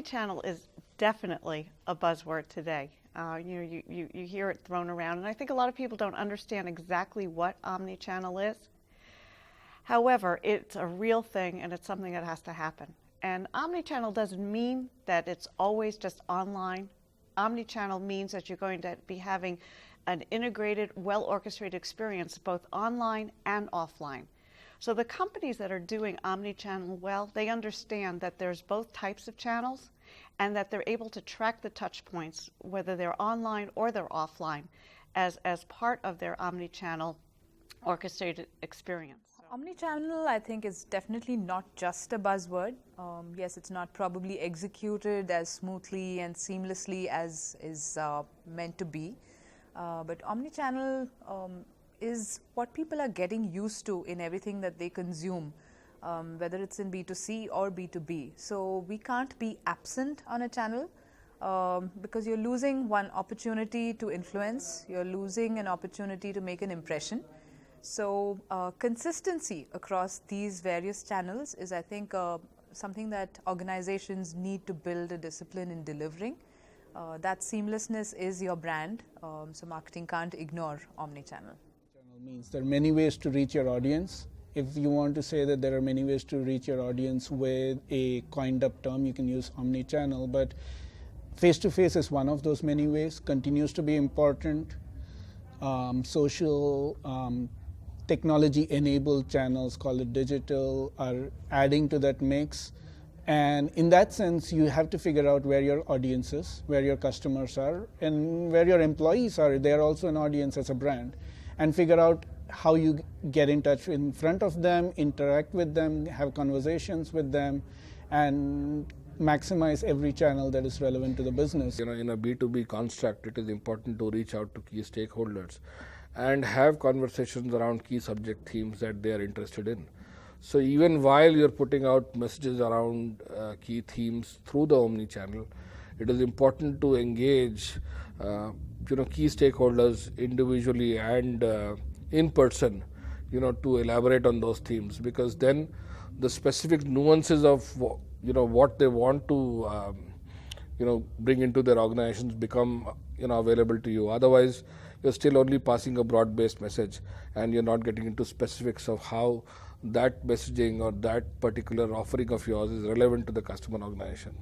Omni-channel is definitely a buzzword today. You hear it thrown around, and I think a lot of people don't understand exactly what omni-channel is. However, it's a real thing, and it's something that has to happen. And omni-channel doesn't mean that it's always just online. Omni-channel means that you're going to be having an integrated, well-orchestrated experience both online and offline. So the companies that are doing omni-channel well, they understand that there's both types of channels and that they're able to track the touch points, whether they're online or they're offline, as part of their omni-channel orchestrated experience. Omni-channel, I think, is definitely not just a buzzword. Yes, it's not probably executed as smoothly and seamlessly as is meant to be. But omni-channel is what people are getting used to in everything that they consume, whether it's in B2C or B2B. So we can't be absent on a channel because you're losing one opportunity to influence, you're losing an opportunity to make an impression. So consistency across these various channels is, I think, something that organizations need to build a discipline in delivering. That seamlessness is your brand, so marketing can't ignore omni-channel. Means there are many ways to reach your audience. If you want to say that there are many ways to reach your audience with a coined up term, you can use omni-channel, but face-to-face is one of those many ways, continues to be important. Social, technology-enabled channels, call it digital, are adding to that mix. And in that sense, you have to figure out where your audience is, where your customers are, and where your employees are. They are also an audience as a brand. And figure out how you get in touch in front of them, interact with them, have conversations with them, and maximize every channel that is relevant to the business. In a B2B construct, it is important to reach out to key stakeholders and have conversations around key subject themes that they are interested in. So even while you're putting out messages around key themes through the omni-channel, it is important to engage key stakeholders individually and in person, to elaborate on those themes, because then the specific nuances of what they want to bring into their organizations become available to you. Otherwise, you're still only passing a broad-based message, and you're not getting into specifics of how that messaging or that particular offering of yours is relevant to the customer organization.